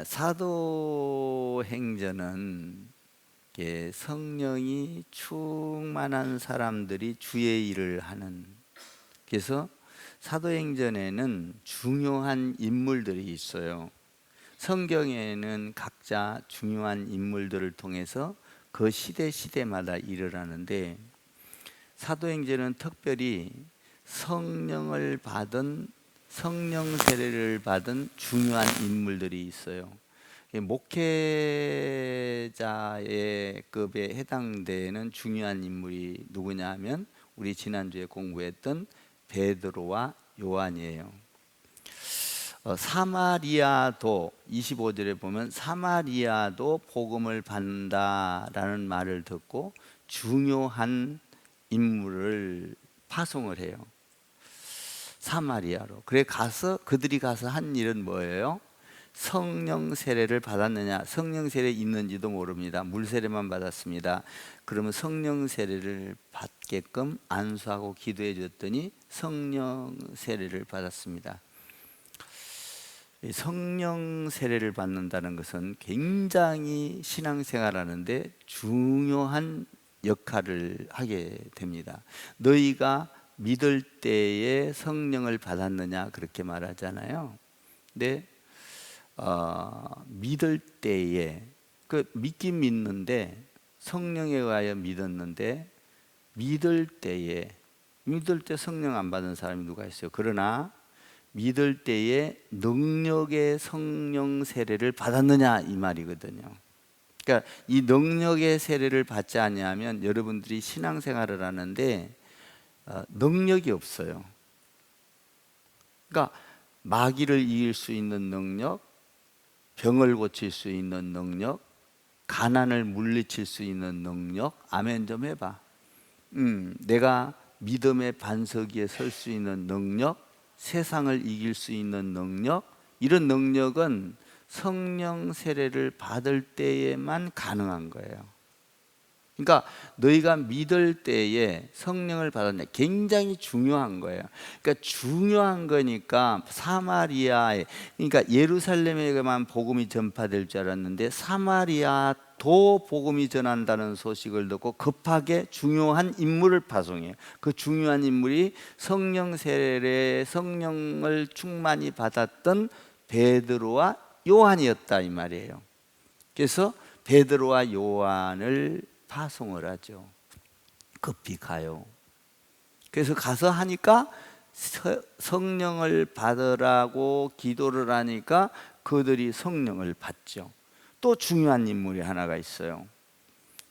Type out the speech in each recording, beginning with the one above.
사도행전은 성령이 충만한 사람들이 주의 일을 하는, 그래서 사도행전에는 중요한 인물들이 있어요. 성경에는 각자 중요한 인물들을 통해서 그 시대마다 일을 하는데, 사도행전은 특별히 성령 세례를 받은 중요한 인물들이 있어요. 목회자의 급에 해당되는 중요한 인물이 누구냐 하면 우리 지난주에 공부했던 베드로와 요한이에요. 사마리아도 25절에 보면 사마리아도 복음을 받는다라는 말을 듣고 중요한 인물을 파송을 해요. 사마리아로. 그래 그들이 가서 한 일은 뭐예요? 성령 세례를 받았느냐? 성령 세례 있는지도 모릅니다. 물 세례만 받았습니다. 그러면 성령 세례를 받게끔 안수하고 기도해 줬더니 성령 세례를 받았습니다. 성령 세례를 받는다는 것은 굉장히 신앙생활하는데 중요한 역할을 하게 됩니다. 너희가 믿을 때에 성령을 받았느냐 그렇게 말하잖아요. 근데 믿을 때에 믿긴 믿는데 성령에 의하여 믿었는데 믿을 때 성령 안 받은 사람이 누가 있어요? 그러나 믿을 때에 능력의 성령 세례를 받았느냐 이 말이거든요. 그러니까 이 능력의 세례를 받지 아니하면 여러분들이 신앙생활을 하는데 능력이 없어요. 그러니까 마귀를 이길 수 있는 능력, 병을 고칠 수 있는 능력, 가난을 물리칠 수 있는 능력. 아멘 좀 해봐. 내가 믿음의 반석 위에 설 수 있는 능력, 세상을 이길 수 있는 능력, 이런 능력은 성령 세례를 받을 때에만 가능한 거예요. 그러니까 너희가 믿을 때에 성령을 받았냐, 굉장히 중요한 거예요. 그러니까 중요한 거니까 사마리아에, 그러니까 예루살렘에만 복음이 전파될 줄 알았는데 사마리아도 복음이 전한다는 소식을 듣고 급하게 중요한 인물을 파송해요. 그 중요한 인물이 성령 세례, 성령을 충만히 받았던 베드로와 요한이었다 이 말이에요. 그래서 베드로와 요한을 파송을 하죠. 급히 가요. 그래서 가서 하니까 성령을 받으라고 기도를 하니까 그들이 성령을 받죠. 또 중요한 인물이 하나가 있어요.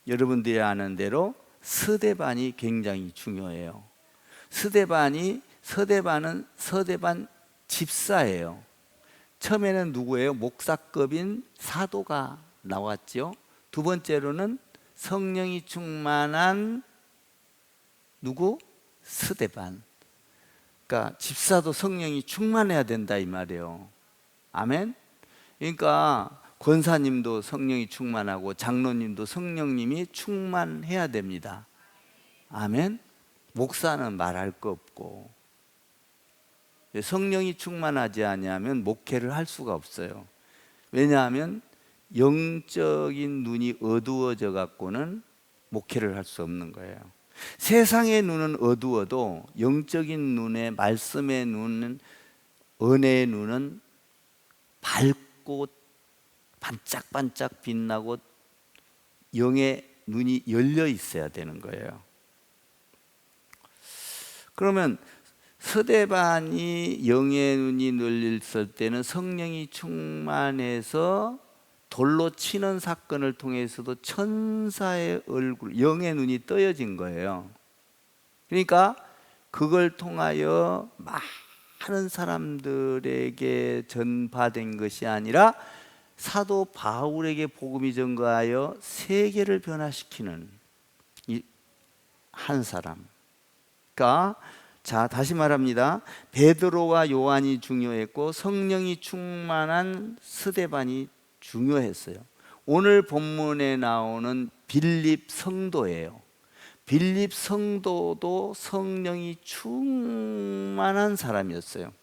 여러분들이 아는 대로 스데반이 굉장히 중요해요. 서대반은 서대반 집사예요. 처음에는 누구예요? 목사급인 사도가 나왔죠. 두 번째로는 성령이 충만한 누구? 스데반. 그러니까 집사도 성령이 충만해야 된다 이 말이에요. 아멘. 그러니까 권사님도 성령이 충만하고 장로님도 성령님이 충만해야 됩니다. 아멘. 목사는 말할 거 없고, 성령이 충만하지 아니하면 목회를 할 수가 없어요. 왜냐하면 영적인 눈이 어두워져 갖고는 목회를 할 수 없는 거예요. 세상의 눈은 어두워도 영적인 눈에, 말씀의 눈은, 은혜의 눈은 밝고 반짝반짝 빛나고 영의 눈이 열려 있어야 되는 거예요. 그러면 서대반이 영의 눈이 열렸을 때는 성령이 충만해서 돌로 치는 사건을 통해서도 천사의 얼굴, 영의 눈이 떠여진 거예요. 그러니까 그걸 통하여 많은 사람들에게 전파된 것이 아니라 사도 바울에게 복음이 전가하여 세계를 변화시키는 한 사람. 그러니까 자, 다시 말합니다. 베드로와 요한이 중요했고 성령이 충만한 스데반이 중요했어요. 오늘 본문에 나오는 빌립 성도예요. 빌립 성도도 성령이 충만한 사람이었어요.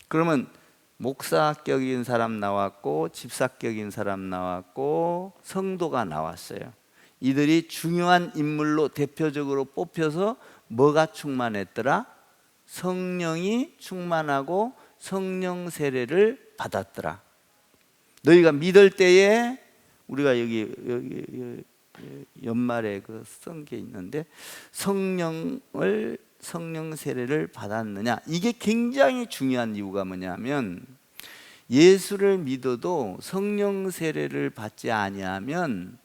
그러면 목사격인 사람 나왔고 집사격인 사람 나왔고 성도가 나왔어요. 이들이 중요한 인물로 대표적으로 뽑혀서 뭐가 충만했더라? 성령이 충만하고 성령 세례를 받았더라. 너희가 믿을 때에, 우리가 여기 연말에 쓴 게 있는데, 성령 세례를 받았느냐, 이게 굉장히 중요한 이유가 뭐냐면, 예수를 믿어도 성령 세례를 받지 아니하면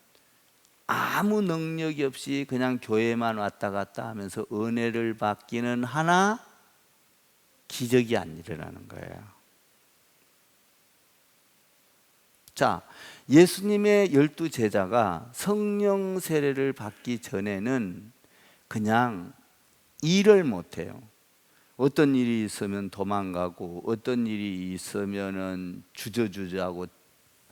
아무 능력이 없이 그냥 교회만 왔다 갔다 하면서 은혜를 받기는 하나 기적이 안 일어나는 거예요. 자, 예수님의 12제자가 성령 세례를 받기 전에는 그냥 일을 못해요. 어떤 일이 있으면 도망가고, 어떤 일이 있으면 주저주저하고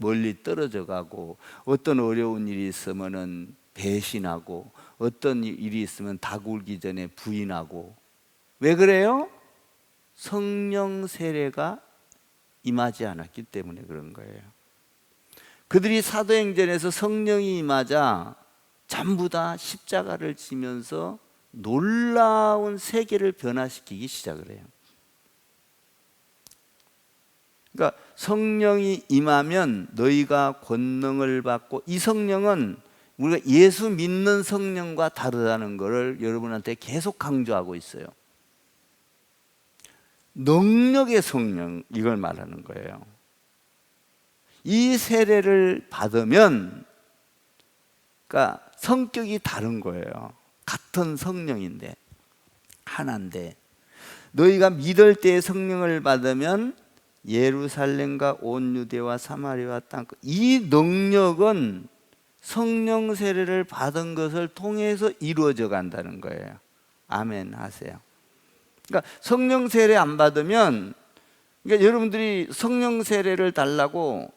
멀리 떨어져 가고, 어떤 어려운 일이 있으면 배신하고, 어떤 일이 있으면 닭 울기 전에 부인하고. 왜 그래요? 성령 세례가 임하지 않았기 때문에 그런 거예요. 그들이 사도행전에서 성령이 임하자 전부 다 십자가를 지면서 놀라운 세계를 변화시키기 시작을 해요. 그러니까 성령이 임하면 너희가 권능을 받고, 이 성령은 우리가 예수 믿는 성령과 다르다는 것을 여러분한테 계속 강조하고 있어요. 능력의 성령, 이걸 말하는 거예요. 이 세례를 받으면, 그러니까 성격이 다른 거예요. 같은 성령인데, 하나인데, 너희가 믿을 때에 성령을 받으면 예루살렘과 온 유대와 사마리아와 땅, 이 능력은 성령 세례를 받은 것을 통해서 이루어져 간다는 거예요. 아멘 하세요. 그러니까 성령 세례 안 받으면, 그러니까 여러분들이 성령 세례를 달라고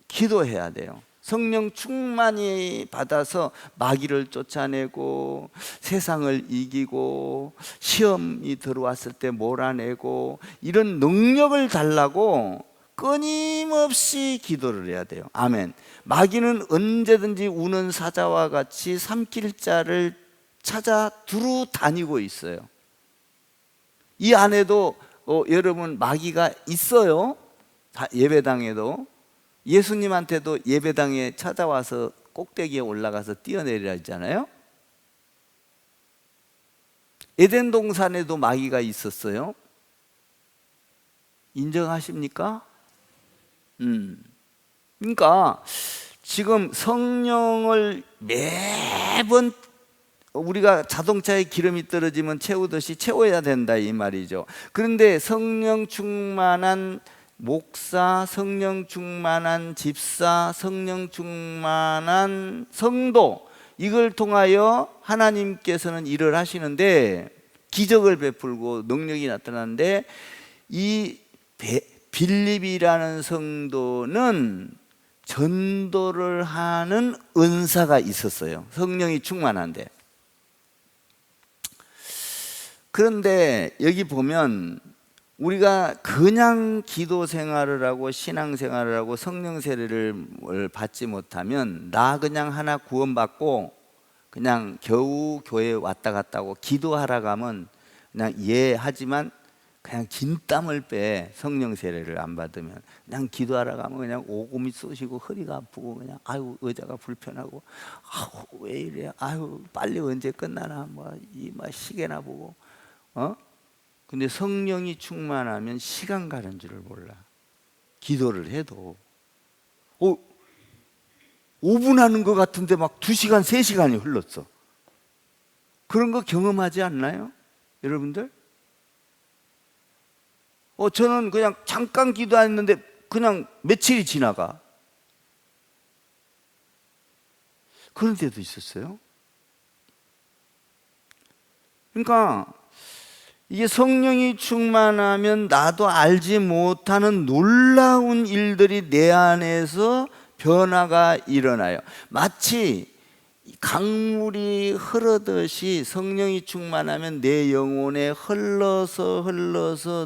기도해야 돼요. 성령 충만히 받아서 마귀를 쫓아내고, 세상을 이기고, 시험이 들어왔을 때 몰아내고, 이런 능력을 달라고 끊임없이 기도를 해야 돼요. 아멘. 마귀는 언제든지 우는 사자와 같이 삼킬 자를 찾아 두루 다니고 있어요. 이 안에도 여러분 마귀가 있어요. 예배당에도. 예수님한테도 예배당에 찾아와서 꼭대기에 올라가서 뛰어내리라 했잖아요. 에덴 동산에도 마귀가 있었어요. 인정하십니까? 그러니까 지금 성령을 매번 우리가 자동차에 기름이 떨어지면 채우듯이 채워야 된다, 이 말이죠. 그런데 성령 충만한 목사, 성령 충만한 집사, 성령 충만한 성도, 이걸 통하여 하나님께서는 일을 하시는데, 기적을 베풀고 능력이 나타나는데, 이 빌립이라는 성도는 전도를 하는 은사가 있었어요. 성령이 충만한데. 그런데 여기 보면 우리가 그냥 기도 생활을 하고 신앙 생활을 하고 성령 세례를 받지 못하면, 나 그냥 하나 구원받고 그냥 겨우 교회에 왔다 갔다 하고 기도하러 가면 그냥 하지만 그냥 진 땀을 빼. 성령 세례를 안 받으면 그냥 기도하러 가면 그냥 오금이 쑤시고 허리가 아프고, 그냥 아유 의자가 불편하고, 아유 왜 이래, 아유 빨리 언제 끝나나, 이 시계나 보고, 근데 성령이 충만하면 시간 가는 줄을 몰라. 기도를 해도 5분 하는 것 같은데 막 2시간, 3시간이 흘렀어. 그런 거 경험하지 않나요? 여러분들? 저는 그냥 잠깐 기도했는데 그냥 며칠이 지나가. 그런 데도 있었어요. 그러니까 이게 성령이 충만하면 나도 알지 못하는 놀라운 일들이 내 안에서 변화가 일어나요. 마치 강물이 흐르듯이 성령이 충만하면 내 영혼에 흘러서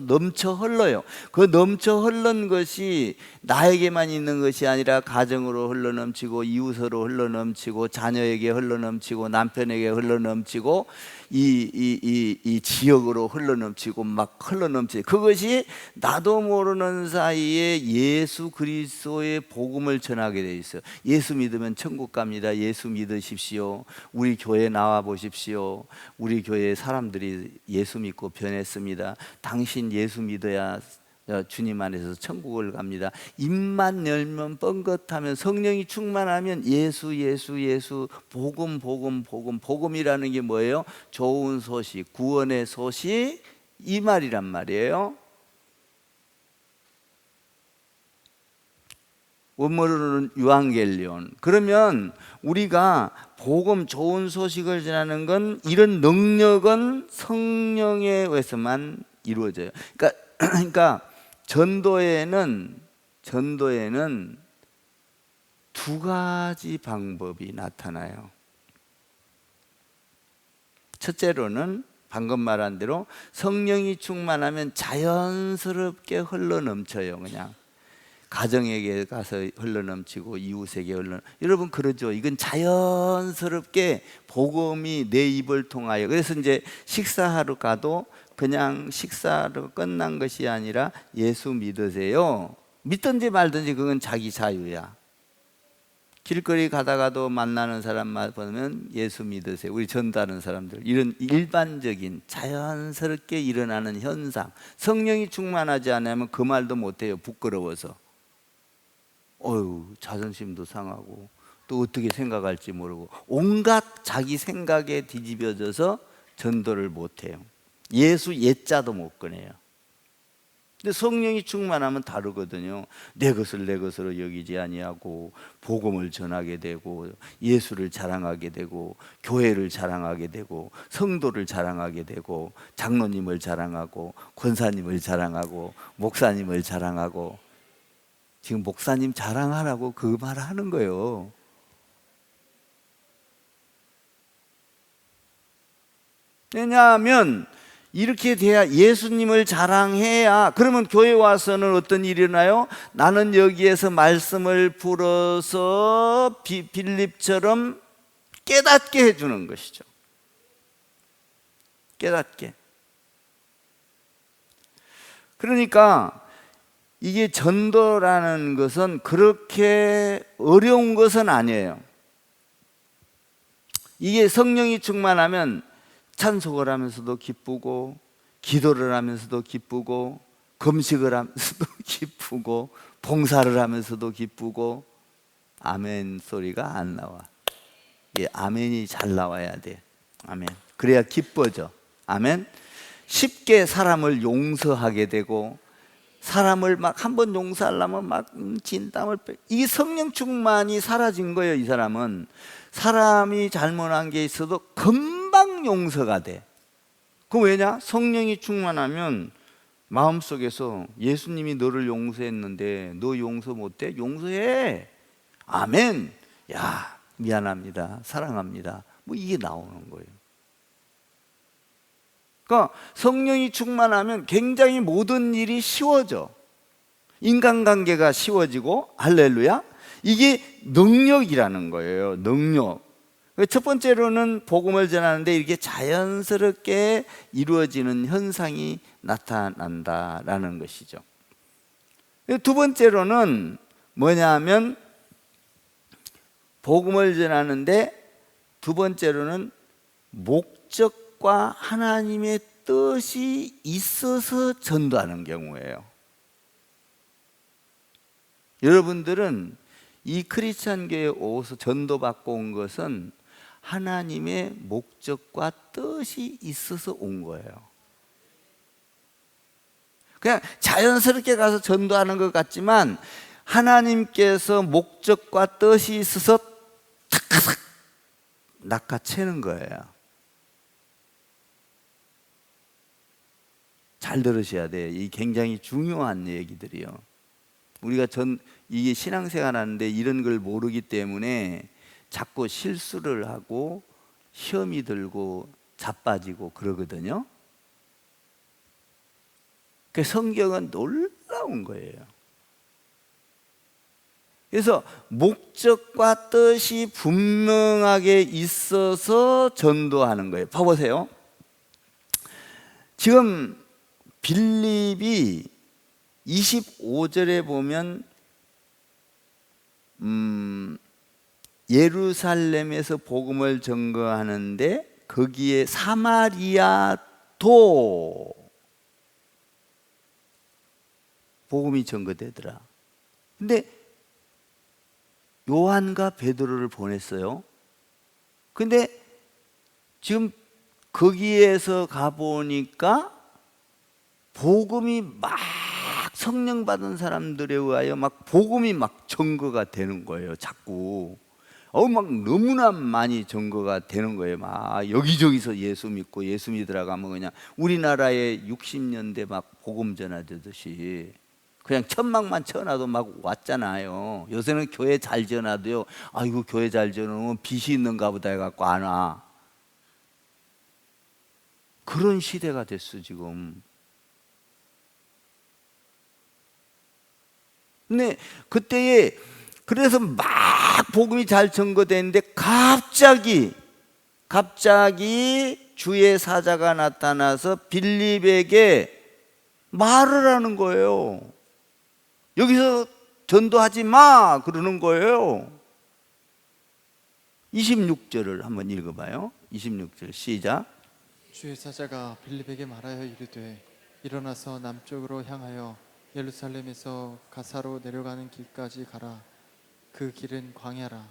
넘쳐 흘러요. 그 넘쳐 흐른 것이 나에게만 있는 것이 아니라 가정으로 흘러넘치고 이웃으로 흘러넘치고 자녀에게 흘러넘치고 남편에게 흘러넘치고 이 지역으로 흘러넘치고 막 흘러넘치고, 그것이 나도 모르는 사이에 예수 그리스도의 복음을 전하게 돼 있어요. 예수 믿으면 천국 갑니다. 예수 믿으십시오. 우리 교회 나와 보십시오. 우리 교회 사람들이 예수 믿고 변했습니다. 당신 예수 믿어야 주님 안에서 천국을 갑니다. 입만 열면 뻥긋하면, 성령이 충만하면 예수 복음이라는 게 뭐예요? 좋은 소식, 구원의 소식, 이 말이란 말이에요. 원문으로는 유앙겔리온. 그러면 우리가 복음, 좋은 소식을 전하는 건, 이런 능력은 성령에 의해서만 이루어져요. 그러니까 전도에는 두 가지 방법이 나타나요. 첫째로는 방금 말한 대로 성령이 충만하면 자연스럽게 흘러넘쳐요. 그냥 가정에게 가서 흘러넘치고 이웃에게 여러분 그러죠. 이건 자연스럽게 복음이 내 입을 통하여. 그래서 이제 식사하러 가도 그냥 식사로 끝난 것이 아니라 예수 믿으세요. 믿든지 말든지 그건 자기 자유야. 길거리 가다가도 만나는 사람만 보면 예수 믿으세요. 우리 전도하는 사람들, 이런 일반적인 자연스럽게 일어나는 현상. 성령이 충만하지 않으면 그 말도 못해요. 부끄러워서. 자존심도 상하고 또 어떻게 생각할지 모르고 온갖 자기 생각에 뒤집어져서 전도를 못해요. 예수 옛자도 못 꺼내요. 근데 성령이 충만하면 다르거든요. 내 것을 내 것으로 여기지 아니하고 복음을 전하게 되고 예수를 자랑하게 되고 교회를 자랑하게 되고 성도를 자랑하게 되고 장로님을 자랑하고 권사님을 자랑하고 목사님을 자랑하고. 지금 목사님 자랑하라고 그 말 하는 거예요. 왜냐하면 이렇게 돼야, 예수님을 자랑해야. 그러면 교회 와서는 어떤 일이 일어나요? 나는 여기에서 말씀을 풀어서 빌립처럼 깨닫게 해주는 것이죠. 깨닫게. 그러니까 이게 전도라는 것은 그렇게 어려운 것은 아니에요. 이게 성령이 충만하면 찬송을 하면서도 기쁘고, 기도를 하면서도 기쁘고, 금식을 하면서도 기쁘고, 봉사를 하면서도 기쁘고. 아멘 소리가 안 나와. 예, 아멘이 잘 나와야 돼. 아멘. 그래야 기뻐져. 아멘. 쉽게 사람을 용서하게 되고, 사람을 막 한 번 용서하려면 막 진땀을 이게 성령 충만이 사라진 거예요. 이 사람은 사람이 잘못한 게 있어도 금방 용서가 돼. 그 왜냐? 성령이 충만하면 마음속에서 예수님이 너를 용서했는데 너 용서 못해? 용서해. 아멘. 야, 미안합니다. 사랑합니다. 뭐 이게 나오는 거예요. 그러니까 성령이 충만하면 굉장히 모든 일이 쉬워져. 인간관계가 쉬워지고, 할렐루야. 이게 능력이라는 거예요. 능력. 첫 번째로는 복음을 전하는데 이렇게 자연스럽게 이루어지는 현상이 나타난다라는 것이죠. 두 번째로는 뭐냐면, 복음을 전하는데 두 번째로는 목적과 하나님의 뜻이 있어서 전도하는 경우예요. 여러분들은 이 크리스찬 교회에 오서 전도받고 온 것은 하나님의 목적과 뜻이 있어서 온 거예요. 그냥 자연스럽게 가서 전도하는 것 같지만 하나님께서 목적과 뜻이 있어서 탁탁 낚아채는 거예요. 잘 들으셔야 돼요. 이 굉장히 중요한 얘기들이요. 우리가 이게 신앙생활 하는데 이런 걸 모르기 때문에 자꾸 실수를 하고 시험이 들고 자빠지고 그러거든요. 그 성경은 놀라운 거예요. 그래서 목적과 뜻이 분명하게 있어서 전도하는 거예요. 봐보세요. 지금 빌립이 25절에 보면 예루살렘에서 복음을 전거하는데 거기에 사마리아도 복음이 전거되더라. 근데 요한과 베드로를 보냈어요. 근데 지금 거기에서 가보니까 복음이 막 성령 받은 사람들에 의하여 막 복음이 막 전거가 되는 거예요. 자꾸 막 너무나 많이 전거가 되는 거예요. 막 여기저기서 예수 믿고 예수 믿으라고 하면 그냥 우리나라에 60년대 막 복음 전하듯이 그냥 천막만 쳐놔도 막 왔잖아요. 요새는 교회 잘 지어놔도요, 아이고 교회 잘 지어놓으면 빚이 있는가 보다 해갖고 안 와. 그런 시대가 됐어 지금. 근데 그때에 그래서 막 복음이 잘 전거되는데 갑자기 주의 사자가 나타나서 빌립에게 말을 하는 거예요. 여기서 전도하지 마 그러는 거예요. 26절을 한번 읽어봐요. 26절 시작. 주의 사자가 빌립에게 말하여 이르되 일어나서 남쪽으로 향하여 예루살렘에서 가사로 내려가는 길까지 가라. 그 길은 광야라.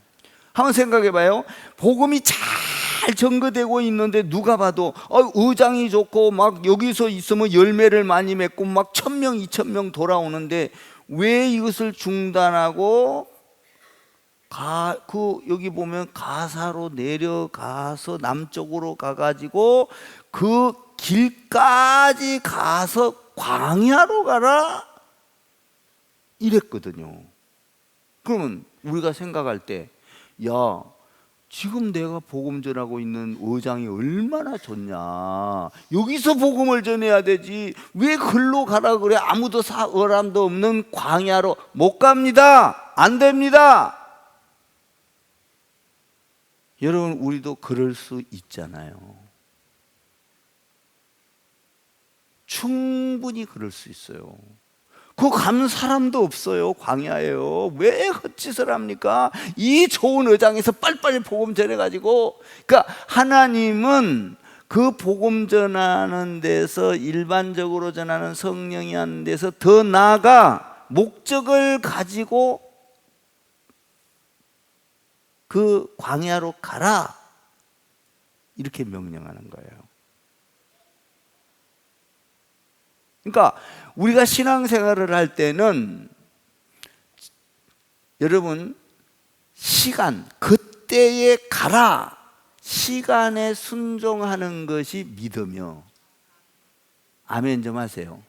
한번 생각해봐요. 복음이 잘 전거되고 있는데 누가 봐도 의장이 좋고 막 여기서 있으면 열매를 많이 맺고 막 1000명 2000명 돌아오는데 왜 이것을 중단하고 여기 보면 가사로 내려가서 남쪽으로 가가지고 그 길까지 가서 광야로 가라 이랬거든요. 그러면 우리가 생각할 때 야, 지금 내가 복음 전하고 있는 의장이 얼마나 좋냐. 여기서 복음을 전해야 되지. 왜 글로 가라 그래? 아무도 사람도 없는 광야로 못 갑니다. 안 됩니다. 여러분, 우리도 그럴 수 있잖아요. 충분히 그럴 수 있어요. 그 가면 사람도 없어요. 광야예요. 왜 헛짓을 합니까? 이 좋은 의장에서 빨리빨리 복음 전해가지고. 그러니까 하나님은 그 복음 전하는 데서 일반적으로 전하는 성령이 하는 데서 더 나아가 목적을 가지고 그 광야로 가라 이렇게 명령하는 거예요. 그러니까 우리가 신앙생활을 할 때는 여러분 시간, 그때에 가라, 시간에 순종하는 것이 믿으며. 아멘 좀 하세요.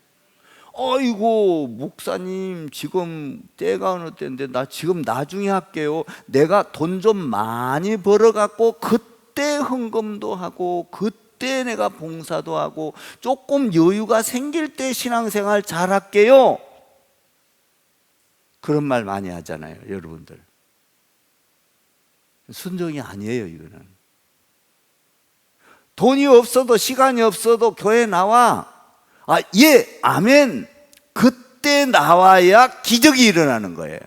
어이고 목사님 지금 때가 어느 때인데 나 지금 나중에 할게요. 내가 돈 좀 많이 벌어갖고 그때 헌금도 하고 그때 내가 봉사도 하고 조금 여유가 생길 때 신앙생활 잘할게요. 그런 말 많이 하잖아요 여러분들. 순종이 아니에요 이거는. 돈이 없어도 시간이 없어도 교회 나와. 예, 아멘. 그때 나와야 기적이 일어나는 거예요.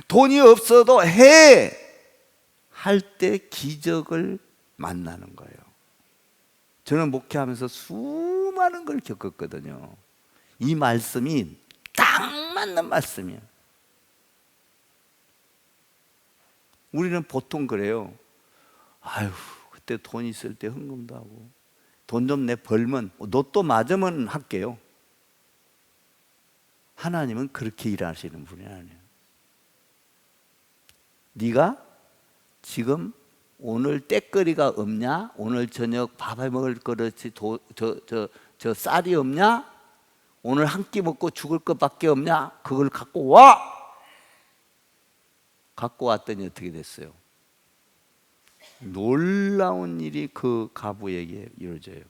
돈이 없어도 할 때 기적을 만나는 거예요. 저는 목회하면서 수많은 걸 겪었거든요. 이 말씀이 딱 맞는 말씀이에요. 우리는 보통 그래요. 아유, 그때 돈 있을 때 헌금도 하고 돈 좀 내 벌면 로또 맞으면 할게요. 하나님은 그렇게 일하시는 분이 아니에요. 네가 지금 오늘 때거리가 없냐? 오늘 저녁 밥해 먹을 그릇이 저 쌀이 없냐? 오늘 한 끼 먹고 죽을 것밖에 없냐? 그걸 갖고 와! 갖고 왔더니 어떻게 됐어요? 놀라운 일이 그 과부에게 이루어져요.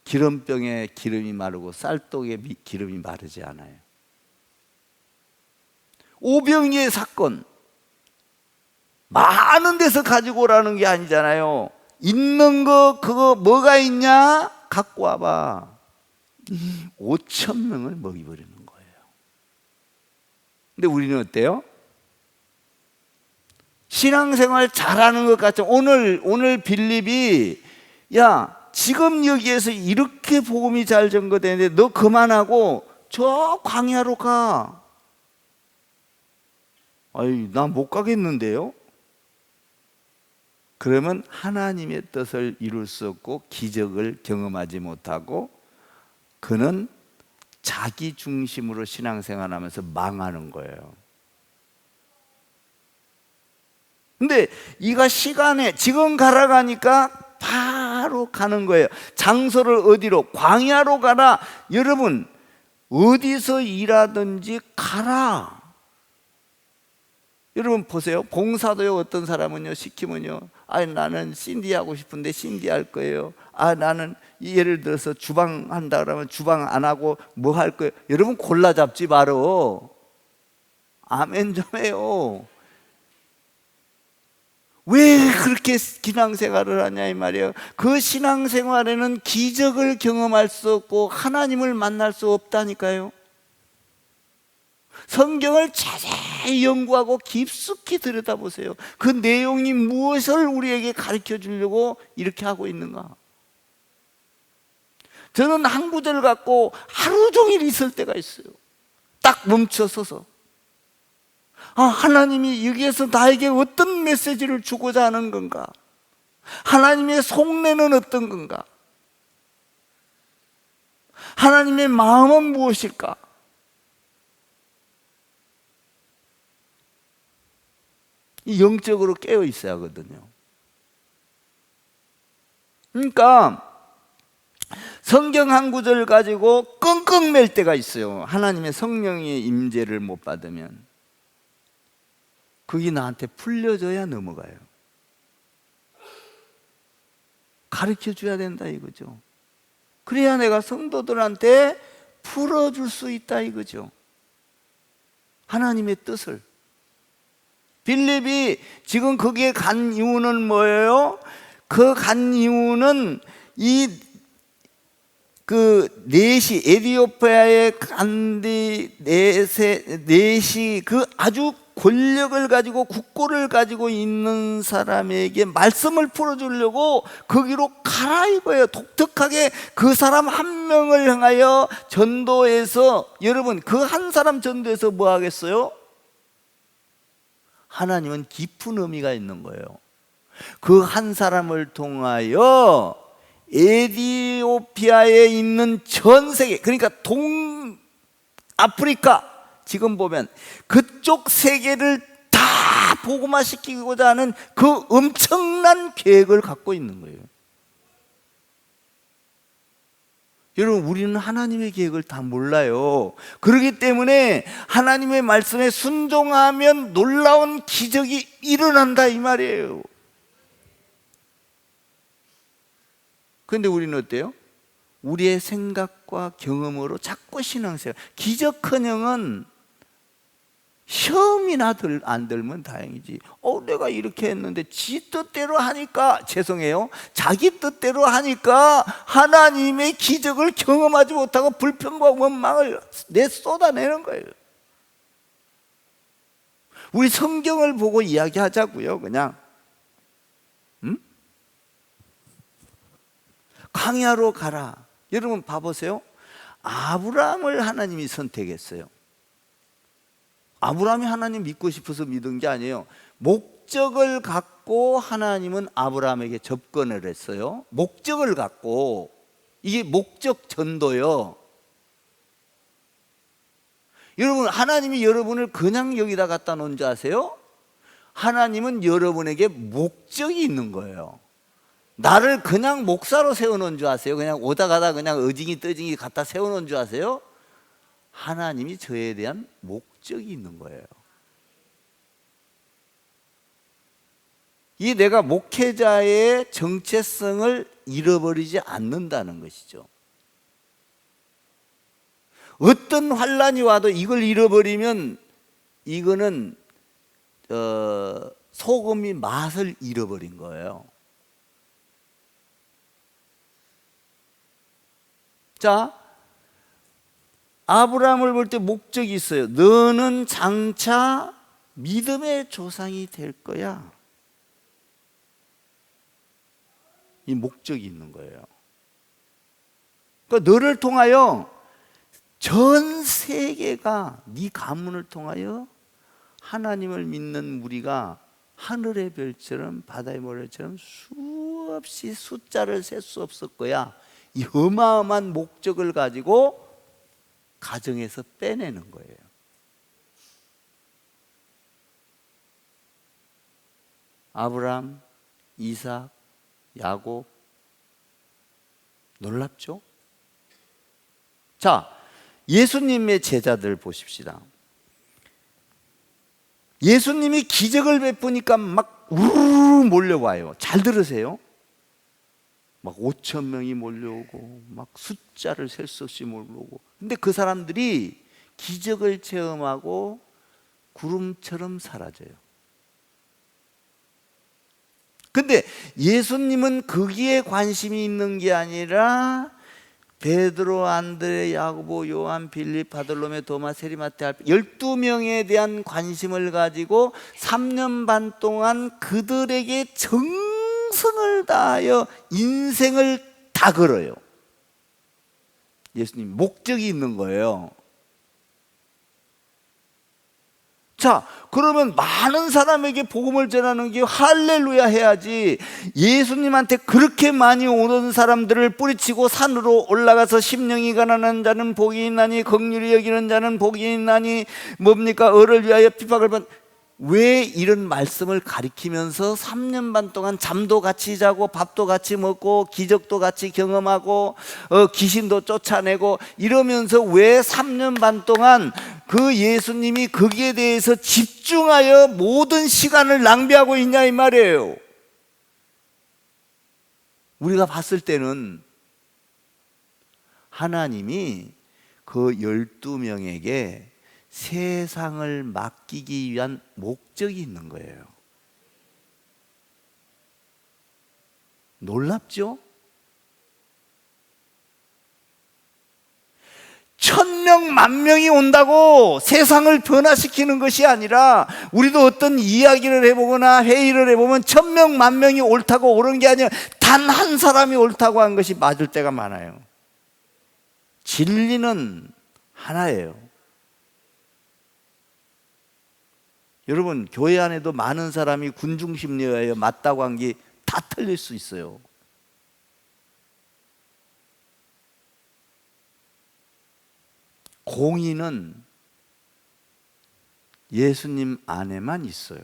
기름병에 기름이 마르고 쌀독에 기름이 마르지 않아요. 오병이의 사건, 많은 데서 가지고 오라는 게 아니잖아요. 있는 거 그거 뭐가 있냐? 갖고 와봐. 5천 명을 먹이버리는 거예요. 근데 우리는 어때요? 신앙생활 잘하는 것 같죠. 오늘 빌립이 야 지금 여기에서 이렇게 복음이 잘 전거되는데 너 그만하고 저 광야로 가. 아이 나 못 가겠는데요. 그러면 하나님의 뜻을 이룰 수 없고 기적을 경험하지 못하고 그는 자기 중심으로 신앙생활하면서 망하는 거예요. 근데 이가 시간에 지금 가라 가니까 바로 가는 거예요. 장소를 어디로? 광야로 가라. 여러분 어디서 일하든지 가라. 여러분 보세요. 봉사도요. 어떤 사람은요 시키면요 나는 신디 하고 싶은데 신디 할 거예요. 나는 예를 들어서 주방 한다 그러면 주방 안 하고 뭐 할 거예요. 여러분 골라 잡지 말어. 아멘 좀 해요. 왜 그렇게 신앙생활을 하냐 이 말이에요. 그 신앙생활에는 기적을 경험할 수 없고 하나님을 만날 수 없다니까요. 성경을 자세히 연구하고 깊숙이 들여다보세요. 그 내용이 무엇을 우리에게 가르쳐 주려고 이렇게 하고 있는가. 저는 한 구절 갖고 하루 종일 있을 때가 있어요. 딱 멈춰서서 하나님이 여기에서 나에게 어떤 메시지를 주고자 하는 건가? 하나님의 속내는 어떤 건가? 하나님의 마음은 무엇일까? 영적으로 깨어 있어야 하거든요. 그러니까 성경 한 구절 가지고 끙끙 맬 때가 있어요. 하나님의 성령의 임재를 못 받으면 그게 나한테 풀려져야 넘어가요. 가르쳐 줘야 된다 이거죠. 그래야 내가 성도들한테 풀어줄 수 있다 이거죠. 하나님의 뜻을. 빌립이 지금 거기에 간 이유는 뭐예요? 그 간 이유는 넷이 에디오피아의 간디 넷이 그 아주 권력을 가지고 국고를 가지고 있는 사람에게 말씀을 풀어주려고 거기로 가라 이거예요. 독특하게 그 사람 한 명을 향하여 전도해서 여러분 그 한 사람 전도해서 뭐 하겠어요? 하나님은 깊은 의미가 있는 거예요. 그 한 사람을 통하여 에디오피아에 있는 전 세계, 그러니까 동아프리카 지금 보면 그쪽 세계를 다 복음화시키고자 하는 그 엄청난 계획을 갖고 있는 거예요. 여러분 우리는 하나님의 계획을 다 몰라요. 그렇기 때문에 하나님의 말씀에 순종하면 놀라운 기적이 일어난다 이 말이에요. 그런데 우리는 어때요? 우리의 생각과 경험으로 자꾸 신앙생활, 기적커녕은 시험이나 안 들면 다행이지. 내가 이렇게 했는데 지 뜻대로 하니까 죄송해요. 자기 뜻대로 하니까 하나님의 기적을 경험하지 못하고 불평과 원망을 쏟아내는 거예요. 우리 성경을 보고 이야기하자고요. 그냥 광야로 가라. 여러분 봐보세요. 아브라함을 하나님이 선택했어요. 아브라함이 하나님 믿고 싶어서 믿은 게 아니에요. 목적을 갖고 하나님은 아브라함에게 접근을 했어요. 목적을 갖고. 이게 목적 전도요. 여러분 하나님이 여러분을 그냥 여기다 갖다 놓은 줄 아세요? 하나님은 여러분에게 목적이 있는 거예요. 나를 그냥 목사로 세워놓은 줄 아세요? 그냥 오다 가다 그냥 어징이 떠징이 갖다 세워놓은 줄 아세요? 하나님이 저에 대한 목적이 있는 거예요. 이 내가 목회자의 정체성을 잃어버리지 않는다는 것이죠. 어떤 환란이 와도 이걸 잃어버리면 이거는 소금이 맛을 잃어버린 거예요. 자, 아브라함을 볼 때 목적이 있어요. 너는 장차 믿음의 조상이 될 거야. 이 목적이 있는 거예요. 그러니까 너를 통하여 전 세계가 네 가문을 통하여 하나님을 믿는 무리가 하늘의 별처럼 바다의 모래처럼 수없이 숫자를 셀 수 없을 거야. 이 어마어마한 목적을 가지고 가정에서 빼내는 거예요. 아브라함, 이삭, 야곱, 놀랍죠? 자, 예수님의 제자들 보십시다. 예수님이 기적을 베푸니까 막 우르르 몰려와요. 잘 들으세요. 막 5천 명이 몰려오고 막 숫자를 셀 수 없이 몰려오고. 근데 그 사람들이 기적을 체험하고 구름처럼 사라져요. 근데 예수님은 거기에 관심이 있는 게 아니라 베드로, 안드레, 야고보, 요한, 빌립, 바돌로메, 도마, 세리마테, 알페 12명에 대한 관심을 가지고 3년 반 동안 그들에게 정성을 다하여 인생을 다 걸어요. 예수님 목적이 있는 거예요. 자, 그러면 많은 사람에게 복음을 전하는 게 할렐루야 해야지. 예수님한테 그렇게 많이 오는 사람들을 뿌리치고 산으로 올라가서 심령이 가난한 자는 복이 있나니 긍휼히 여기는 자는 복이 있나니 뭡니까? 을을 위하여 핍박을 받. 왜 이런 말씀을 가리키면서 3년 반 동안 잠도 같이 자고 밥도 같이 먹고 기적도 같이 경험하고 귀신도 쫓아내고 이러면서 왜 3년 반 동안 그 예수님이 거기에 대해서 집중하여 모든 시간을 낭비하고 있냐 이 말이에요. 우리가 봤을 때는 하나님이 그 12명에게 세상을 맡기기 위한 목적이 있는 거예요. 놀랍죠? 1000명, 10,000명이 온다고 세상을 변화시키는 것이 아니라 우리도 어떤 이야기를 해보거나 회의를 해보면 1000명, 10,000명이 옳다고 옳은 게 아니라 단 한 사람이 옳다고 한 것이 맞을 때가 많아요. 진리는 하나예요. 여러분, 교회 안에도 많은 사람이 군중심리에 맞다고 한 게 다 틀릴 수 있어요. 공의는 예수님 안에만 있어요.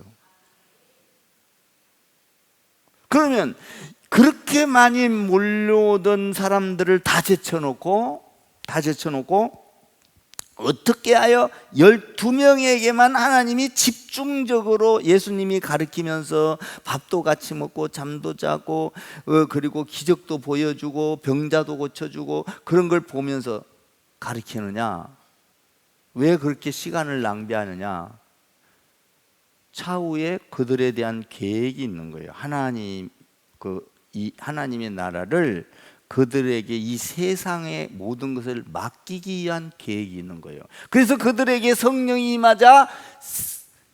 그러면 그렇게 많이 몰려오던 사람들을 다 제쳐놓고 어떻게 하여 12명에게만 하나님이 집중적으로 예수님이 가르치면서 밥도 같이 먹고 잠도 자고 그리고 기적도 보여주고 병자도 고쳐주고 그런 걸 보면서 가르치느냐? 왜 그렇게 시간을 낭비하느냐? 차후에 그들에 대한 계획이 있는 거예요. 하나님의 나라를 그들에게 이 세상의 모든 것을 맡기기 위한 계획이 있는 거예요. 그래서 그들에게 성령이 임하자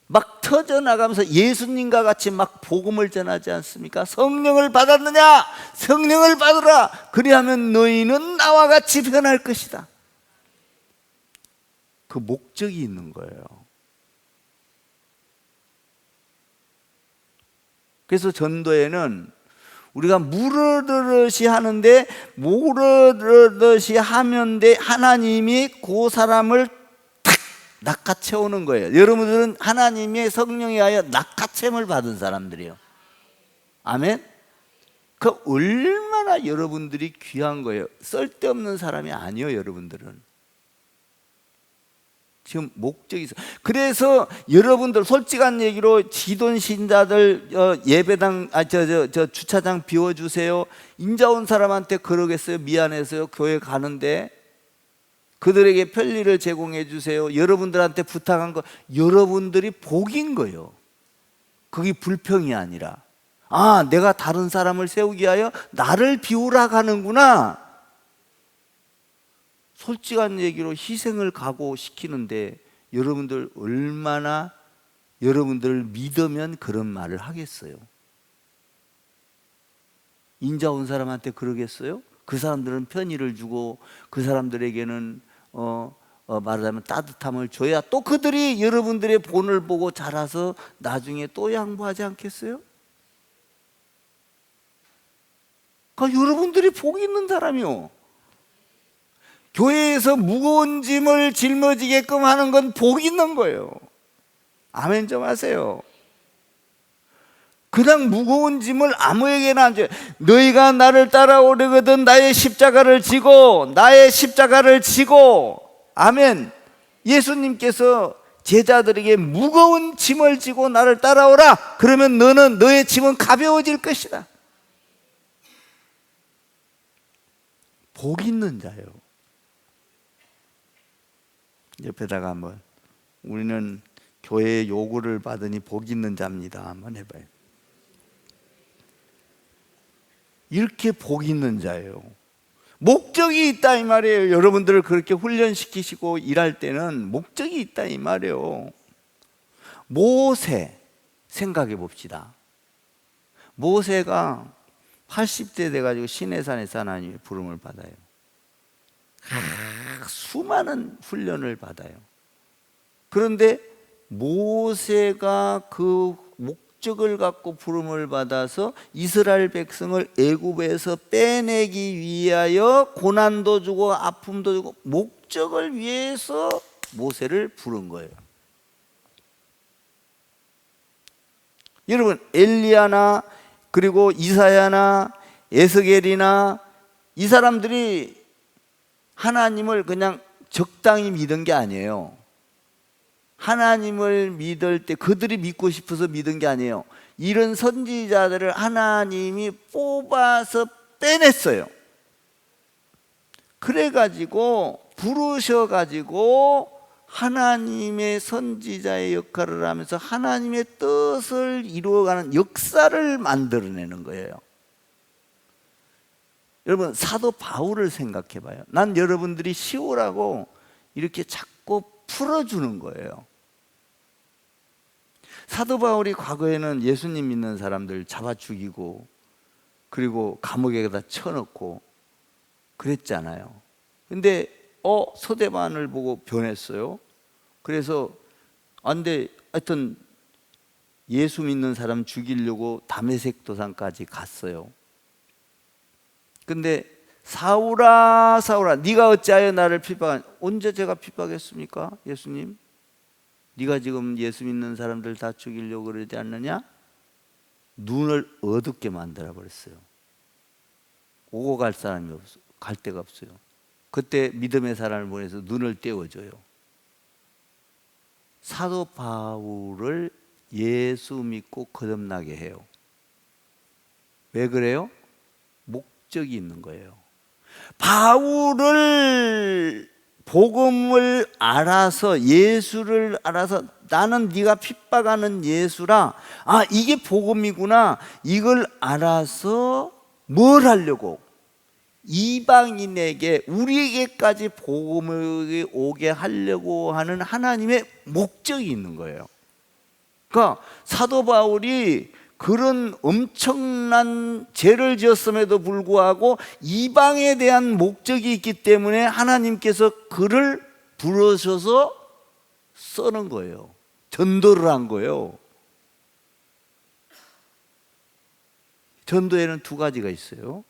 막 터져나가면서 예수님과 같이 막 복음을 전하지 않습니까? 성령을 받았느냐? 성령을 받으라. 그리하면 너희는 나와 같이 변할 것이다. 그 목적이 있는 거예요. 그래서 전도에는 우리가 물어듯이 하는데 물어듯이 하면 돼 하나님이 그 사람을 탁 낚아채우는 거예요. 여러분들은 하나님의 성령에 하여 낚아채움을 받은 사람들이에요. 아멘? 그 얼마나 여러분들이 귀한 거예요. 쓸데없는 사람이 아니에요. 여러분들은 지금 목적이 있어. 그래서 여러분들 솔직한 얘기로 지돈 신자들 예배당 저 주차장 비워주세요. 인자 온 사람한테 그러겠어요? 미안해서요. 교회 가는데 그들에게 편리를 제공해 주세요. 여러분들한테 부탁한 거 여러분들이 복인 거예요. 그게 불평이 아니라 아, 내가 다른 사람을 세우기 위하여 나를 비우라 가는구나. 솔직한 얘기로 희생을 각오시키는데 여러분들 얼마나 여러분들을 믿으면 그런 말을 하겠어요? 인자 온 사람한테 그러겠어요? 그 사람들은 편의를 주고 그 사람들에게는 말하자면 따뜻함을 줘야 또 그들이 여러분들의 본을 보고 자라서 나중에 또 양보하지 않겠어요? 그러니까 여러분들이 복 있는 사람이요. 교회에서 무거운 짐을 짊어지게끔 하는 건 복 있는 거예요. 아멘 좀 하세요. 그냥 무거운 짐을 아무에게나 안 줘요. 너희가 나를 따라오려거든 나의 십자가를 지고 아멘. 예수님께서 제자들에게 무거운 짐을 지고 나를 따라오라. 그러면 너의 짐은 가벼워질 것이다. 복 있는 자예요. 옆에다가 한번 우리는 교회의 요구를 받으니 복 있는 자입니다. 한번 해봐요. 이렇게 복 있는 자예요. 목적이 있다 이 말이에요. 여러분들을 그렇게 훈련시키시고 일할 때는 목적이 있다 이 말이에요. 모세 생각해 봅시다. 모세가 80대 돼가지고 시내산에서 하나님의 부름을 받아요. 수많은 훈련을 받아요. 그런데 모세가 그 목적을 갖고 부름을 받아서 이스라엘 백성을 애굽에서 빼내기 위하여 고난도 주고 아픔도 주고 목적을 위해서 모세를 부른 거예요. 여러분 엘리야나 그리고 이사야나 에스겔이나 이 사람들이 하나님을 그냥 적당히 믿은 게 아니에요. 하나님을 믿을 때 그들이 믿고 싶어서 믿은 게 아니에요. 이런 선지자들을 하나님이 뽑아서 빼냈어요. 그래가지고 부르셔가지고 하나님의 선지자의 역할을 하면서 하나님의 뜻을 이루어가는 역사를 만들어내는 거예요. 여러분 사도 바울을 생각해 봐요. 난 여러분들이 쉬우라고 이렇게 자꾸 풀어주는 거예요. 사도 바울이 과거에는 예수님 믿는 사람들 잡아 죽이고 그리고 감옥에다 쳐넣고 그랬잖아요. 근데 서대반을 보고 변했어요. 그래서 안돼 하여튼 예수 믿는 사람 죽이려고 다메섹 도상까지 갔어요. 근데 사울아 네가 어찌하여 나를 핍박하냐. 언제 제가 핍박했습니까? 예수님 네가 지금 예수 믿는 사람들 다 죽이려고 그러지 않느냐? 눈을 어둡게 만들어 버렸어요. 오고 갈 사람이 없어. 갈 데가 없어요. 그때 믿음의 사람을 보내서 눈을 떼어줘요. 사도 바울을 예수 믿고 거듭나게 해요. 왜 그래요? 목적이 있는 거예요. 바울을 복음을 알아서 예수를 알아서 나는 네가 핍박하는 예수라 이게 복음이구나 이걸 알아서 뭘 하려고 이방인에게 우리에게까지 복음이 오게 하려고 하는 하나님의 목적이 있는 거예요. 그러니까 사도 바울이 그런 엄청난 죄를 지었음에도 불구하고 이방에 대한 목적이 있기 때문에 하나님께서 그를 부르셔서 쓰는 거예요. 전도를 한 거예요. 전도에는 두 가지가 있어요.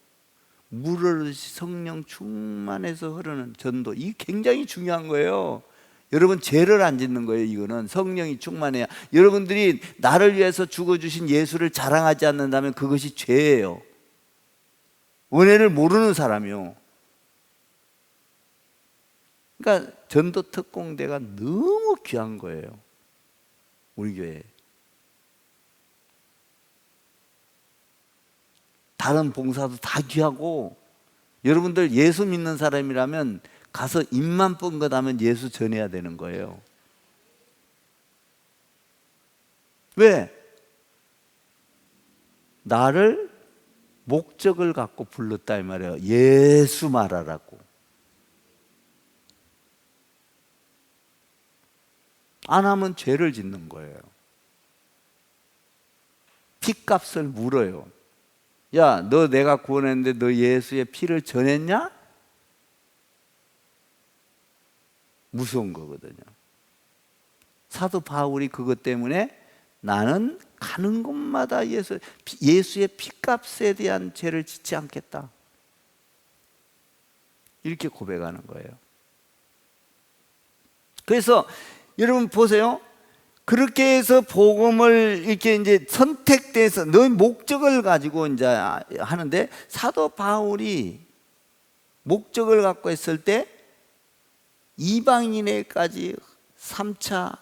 물 흐르듯이 성령 충만해서 흐르는 전도. 이게 굉장히 중요한 거예요. 여러분 죄를 안 짓는 거예요. 이거는 성령이 충만해야. 여러분들이 나를 위해서 죽어주신 예수를 자랑하지 않는다면 그것이 죄예요. 은혜를 모르는 사람이요. 그러니까 전도 특공대가 너무 귀한 거예요, 우리 교회에. 다른 봉사도 다 귀하고, 여러분들 예수 믿는 사람이라면 가서 입만 뻥긋하면 예수 전해야 되는 거예요. 왜? 나를 목적을 갖고 불렀다 이 말이에요. 예수 말하라고. 안 하면 죄를 짓는 거예요. 피값을 물어요. 야, 너 내가 구원했는데 너 예수의 피를 전했냐? 무서운 거거든요. 사도 바울이 그것 때문에 나는 가는 곳마다 예수의 피값에 대한 죄를 짓지 않겠다, 이렇게 고백하는 거예요. 그래서 여러분 보세요. 그렇게 해서 복음을 이렇게 이제 선택돼서 너의 목적을 가지고 이제 하는데, 사도 바울이 목적을 갖고 했을 때 이방인에까지 3차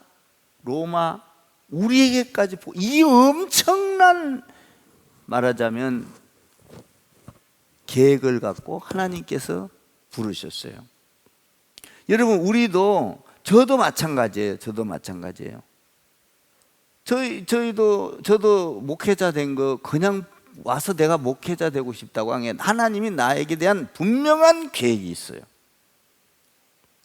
로마 우리에게까지 이 엄청난, 말하자면 계획을 갖고 하나님께서 부르셨어요. 여러분 우리도, 저도 마찬가지예요. 저도 목회자 된 거 그냥 와서 내가 목회자 되고 싶다고 한 게, 하나님이 나에게 대한 분명한 계획이 있어요.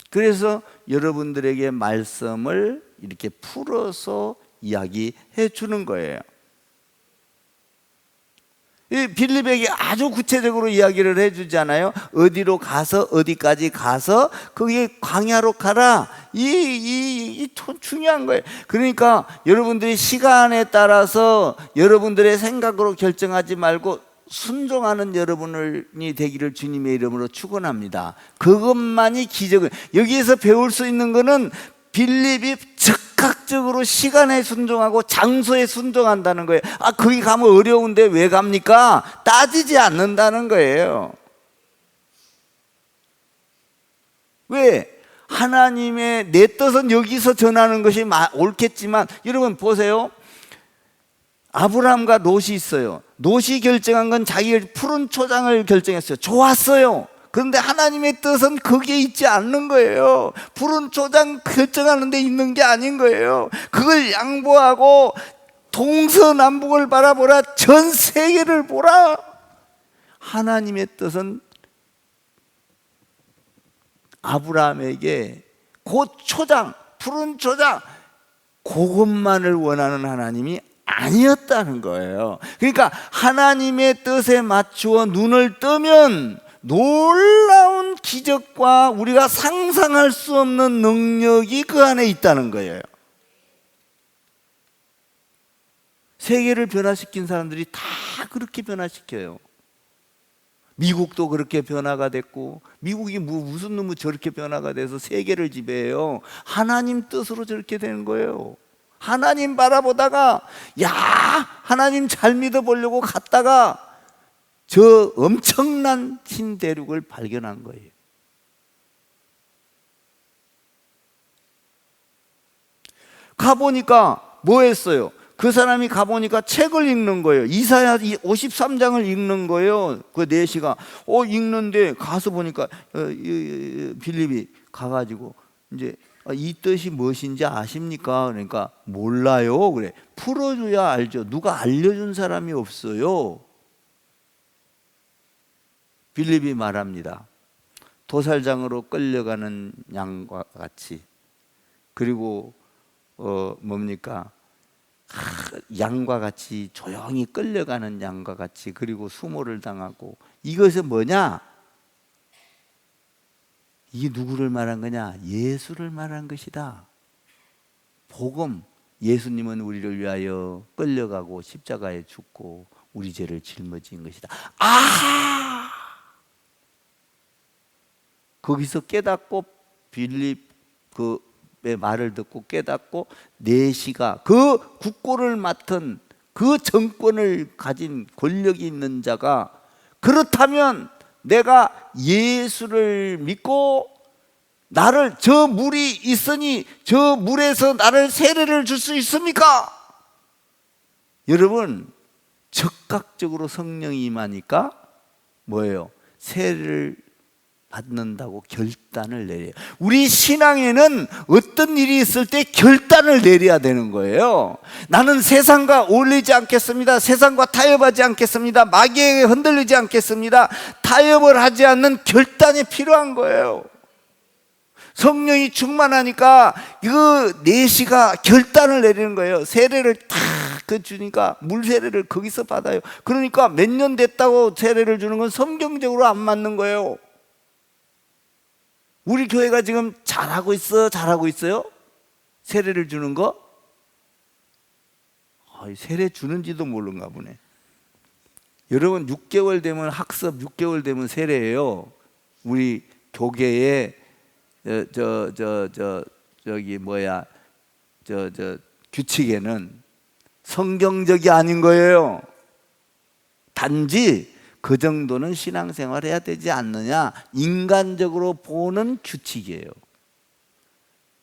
그래서 여러분들에게 말씀을 이렇게 풀어서 이야기해 주는 거예요. 빌립에게 아주 구체적으로 이야기를 해주잖아요. 어디로 가서 어디까지 가서 거기에 광야로 가라. 이 중요한 거예요. 그러니까 여러분들이 시간에 따라서 여러분들의 생각으로 결정하지 말고 순종하는 여러분이 되기를 주님의 이름으로 축원합니다. 그것만이 기적은, 여기에서 배울 수 있는 거는 빌립이 즉각적으로 시간에 순종하고 장소에 순종한다는 거예요. 거기 가면 어려운데 왜 갑니까? 따지지 않는다는 거예요. 왜? 하나님의 내 뜻은 여기서 전하는 것이 옳겠지만, 여러분 보세요. 아브라함과 롯이 있어요. 롯이 결정한 건 자기 푸른 초장을 결정했어요. 좋았어요. 그런데 하나님의 뜻은 거기에 있지 않는 거예요. 푸른 초장 결정하는 데 있는 게 아닌 거예요. 그걸 양보하고 동서남북을 바라보라, 전 세계를 보라. 하나님의 뜻은 아브라함에게 그 초장, 푸른 초장, 그것만을 원하는 하나님이 아니었다는 거예요. 그러니까 하나님의 뜻에 맞추어 눈을 뜨면 놀라운 기적과 우리가 상상할 수 없는 능력이 그 안에 있다는 거예요. 세계를 변화시킨 사람들이 다 그렇게 변화시켜요. 미국도 그렇게 변화가 됐고, 미국이 무슨 놈의 저렇게 변화가 돼서 세계를 지배해요. 하나님 뜻으로 저렇게 되는 거예요. 하나님 바라보다가, 야, 하나님 잘 믿어보려고 갔다가 저 엄청난 흰 대륙을 발견한 거예요. 가보니까 뭐 했어요? 그 사람이 가보니까 책을 읽는 거예요. 이사야 53장을 읽는 거예요. 그 4시가 읽는데, 가서 보니까 빌립이 가가지고 이제 이 뜻이 무엇인지 아십니까? 그러니까 몰라요. 그래. 풀어줘야 알죠. 누가 알려준 사람이 없어요. 빌립이 말합니다. 도살장으로 끌려가는 양과 같이, 그리고 뭡니까? 양과 같이, 조용히 끌려가는 양과 같이, 그리고 수모를 당하고. 이것은 뭐냐? 이게 누구를 말한 거냐? 예수를 말한 것이다. 복음, 예수님은 우리를 위하여 끌려가고 십자가에 죽고 우리 죄를 짊어진 것이다. 거기서 깨닫고, 빌립 그의 말을 듣고 깨닫고, 내시가, 그 국고를 맡은 그 정권을 가진 권력이 있는 자가, 그렇다면 내가 예수를 믿고 나를, 저 물이 있으니 저 물에서 나를 세례를 줄 수 있습니까? 여러분, 적극적으로 성령이 임하니까 뭐예요? 세례를 받는다고 결단을 내려요. 우리 신앙에는 어떤 일이 있을 때 결단을 내려야 되는 거예요. 나는 세상과 어울리지 않겠습니다. 세상과 타협하지 않겠습니다. 마귀에게 흔들리지 않겠습니다. 타협을 하지 않는 결단이 필요한 거예요. 성령이 충만하니까 그 내시가 결단을 내리는 거예요. 세례를 탁 주니까 물 세례를 거기서 받아요. 그러니까 몇 년 됐다고 세례를 주는 건 성경적으로 안 맞는 거예요. 우리 교회가 지금 잘하고 있어요? 세례를 주는 거? 세례 주는지도 모르는가 보네. 여러분, 6개월 되면 학습, 6개월 되면 세례예요. 우리 교계에 규칙에는 성경적이 아닌 거예요. 단지 그 정도는 신앙생활 해야 되지 않느냐, 인간적으로 보는 규칙이에요.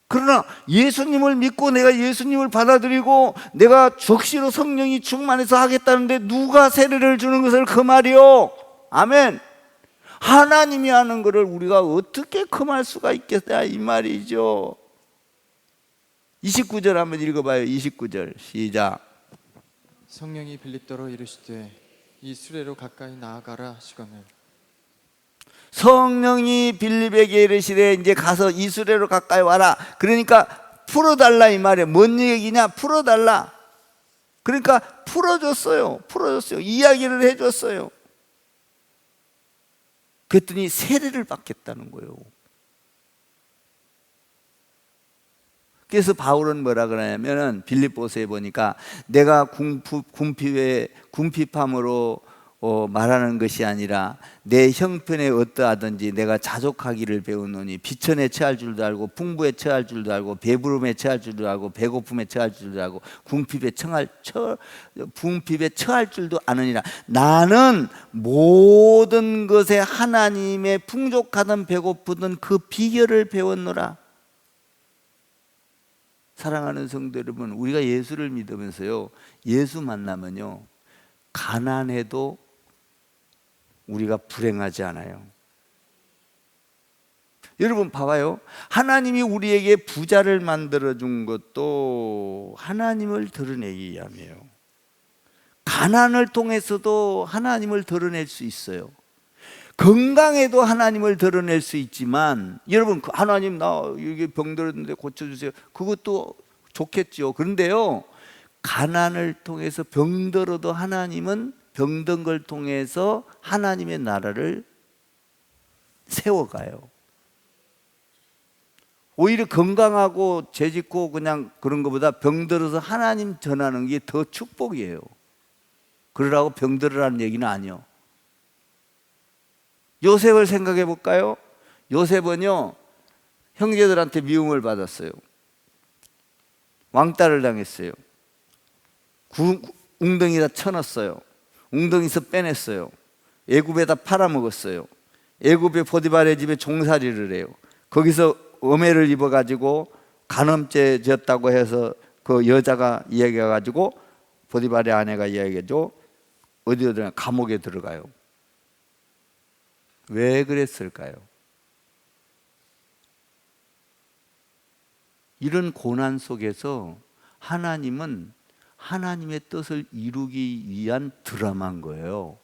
그러나 예수님을 믿고 내가 예수님을 받아들이고 내가 적시로 성령이 충만해서 하겠다는데 누가 세례를 주는 것을 금하리요? 아멘. 하나님이 하는 것을 우리가 어떻게 금할 수가 있겠다, 이 말이죠. 29절 한번 읽어봐요. 29절 시작. 성령이 빌립더로 이르시되 이 수레로 가까이 나아가라 하시거늘. 성령이 빌립에게 이르시되 이제 가서 이 수레로 가까이 와라. 그러니까 풀어달라 이 말이에요. 뭔 얘기냐? 풀어달라. 그러니까 풀어줬어요. 이야기를 해줬어요. 그랬더니 세례를 받겠다는 거예요. 그래서 바울은 뭐라 그러냐면은 빌립보서에 보니까 내가 궁핍함으로 말하는 것이 아니라 내 형편에 어떠하든지 내가 자족하기를 배우노니 비천에 처할 줄도 알고 풍부에 처할 줄도 알고 배부름에 처할 줄도 알고 배고픔에 처할 줄도 알고 궁핍에 처할 줄도 아느니라. 나는 모든 것에 하나님의 풍족하든 배고프든 그 비결을 배웠노라. 사랑하는 성도 여러분, 우리가 예수를 믿으면서요, 예수 만나면요, 가난해도 우리가 불행하지 않아요. 여러분 봐봐요. 하나님이 우리에게 부자를 만들어준 것도 하나님을 드러내기 위함이에요. 가난을 통해서도 하나님을 드러낼 수 있어요. 건강에도 하나님을 드러낼 수 있지만, 여러분, 하나님 나 이게 병들었는데 고쳐주세요. 그것도 좋겠죠. 그런데요, 가난을 통해서 병들어도 하나님은 병든 걸 통해서 하나님의 나라를 세워가요. 오히려 건강하고 죄짓고 그냥 그런 것보다 병들어서 하나님 전하는 게 더 축복이에요. 그러라고 병들으라는 얘기는 아니요. 요셉을 생각해 볼까요? 요셉은요, 형제들한테 미움을 받았어요. 왕따를 당했어요. 웅덩이다 쳐넣었어요. 웅덩이에서 빼냈어요. 애굽에다 팔아먹었어요. 애굽의 보디발의 집에 종살이를 해요. 거기서 엄해를 입어가지고 간음죄 졌다고 해서 그 여자가 이야기해가지고 보디발의 아내가 이야기해줘. 어디로 들어가? 감옥에 들어가요. 왜 그랬을까요? 이런 고난 속에서 하나님은 하나님의 뜻을 이루기 위한 드라마인 거예요.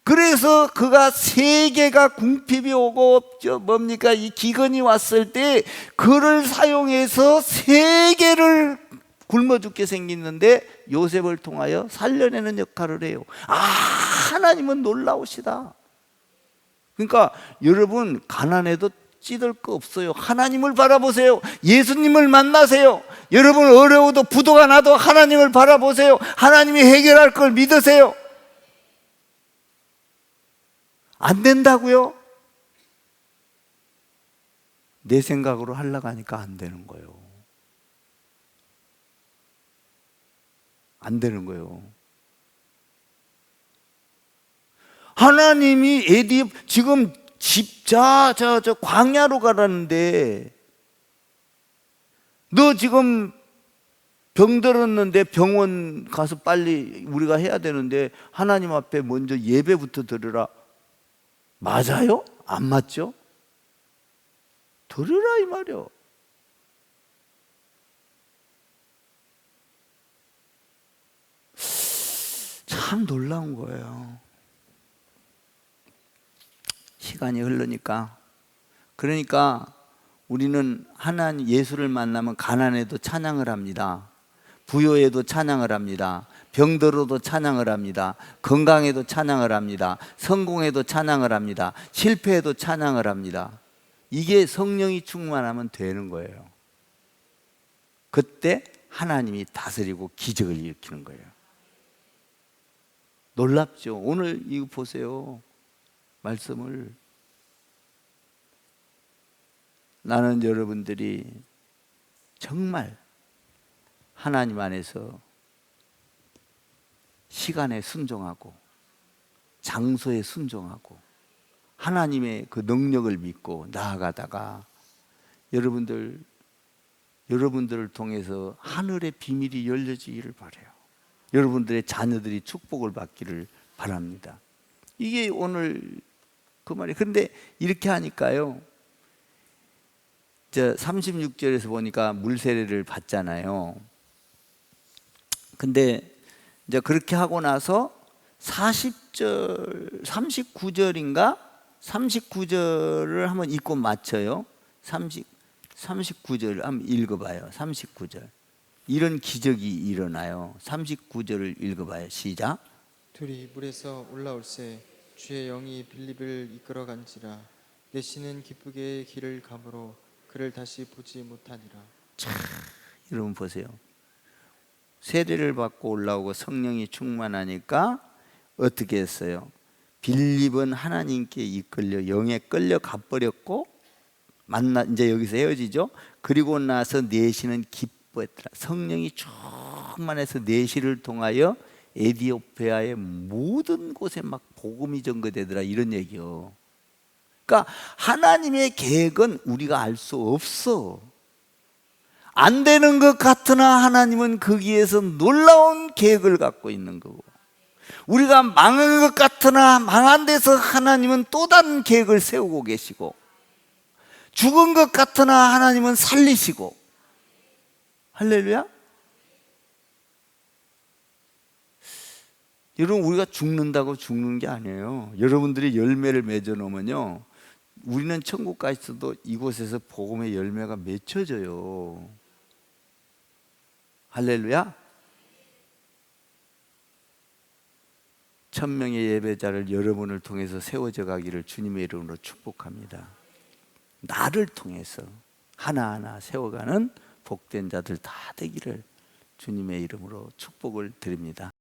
그래서 그가 세계가 궁핍이 오고 이 기근이 왔을 때 그를 사용해서 세계를 굶어 죽게 생겼는데 요셉을 통하여 살려내는 역할을 해요. 하나님은 놀라우시다. 그러니까 여러분, 가난해도 찌들 거 없어요. 하나님을 바라보세요. 예수님을 만나세요. 여러분 어려워도 부도가 나도 하나님을 바라보세요. 하나님이 해결할 걸 믿으세요. 안 된다고요? 내 생각으로 하려고 하니까 안 되는 거예요. 안 되는 거예요. 하나님이 지금 저 광야로 가라는데 너 지금 병들었는데 병원 가서 빨리 우리가 해야 되는데 하나님 앞에 먼저 예배부터 드려라. 맞아요? 안 맞죠? 들으라 이 말이요. 참 놀라운 거예요. 시간이 흐르니까. 그러니까 우리는 하나님 예수를 만나면 가난해도 찬양을 합니다. 부요에도 찬양을 합니다. 병들어도 찬양을 합니다. 건강에도 찬양을 합니다. 성공에도 찬양을 합니다. 실패에도 찬양을 합니다. 이게 성령이 충만하면 되는 거예요. 그때 하나님이 다스리고 기적을 일으키는 거예요. 놀랍죠? 오늘 이거 보세요. 말씀을. 나는 여러분들이 정말 하나님 안에서 시간에 순종하고 장소에 순종하고 하나님의 그 능력을 믿고 나아가다가 여러분들을 통해서 하늘의 비밀이 열려지기를 바라요. 여러분들의 자녀들이 축복을 받기를 바랍니다. 이게 오늘 그 말이에요. 그런데 이렇게 하니까요, 36절에서 보니까 물세례를 받잖아요. 근데 이제 그렇게 하고 나서 40절, 39절인가? 39절을 한번 읽고 맞춰요. 39절을 한번 읽어봐요. 39절. 이런 기적이 일어나요. 39절을 읽어봐요. 시작. 둘이 물에서 올라올새 주의 영이 빌립을 이끌어간지라 내시는 기쁘게 길을 가므로 그를 다시 보지 못하니라. 여러분 보세요. 세례를 받고 올라오고 성령이 충만하니까 어떻게 했어요? 빌립은 하나님께 이끌려 영에 끌려 가버렸고 이제 여기서 헤어지죠. 그리고 나서 내시는 기뻐했더라. 성령이 충만해서 내시를 통하여 에디오피아의 모든 곳에 막 복음이 전거되더라. 이런 얘기요. 그러니까 하나님의 계획은 우리가 알 수 없어. 안 되는 것 같으나 하나님은 거기에서 놀라운 계획을 갖고 있는 거고, 우리가 망한 것 같으나 망한 데서 하나님은 또 다른 계획을 세우고 계시고, 죽은 것 같으나 하나님은 살리시고. 할렐루야. 여러분, 우리가 죽는다고 죽는 게 아니에요. 여러분들이 열매를 맺어 놓으면요, 우리는 천국 가 있어도 이곳에서 복음의 열매가 맺혀져요. 할렐루야. 1000명의 예배자를 여러분을 통해서 세워져 가기를 주님의 이름으로 축복합니다. 나를 통해서 하나하나 세워가는 복된 자들 다 되기를 주님의 이름으로 축복을 드립니다.